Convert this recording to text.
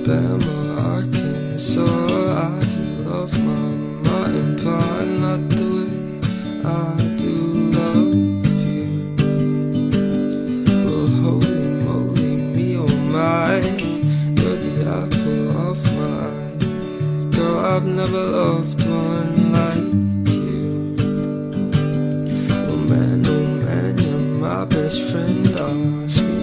Alabama, Arkansas. I do love my mutton pie, not the way I do love you. Well, holy moly, me oh my, you're the apple of my eye. Girl, I've never loved one like you. Oh man, you're my best friend. Ask me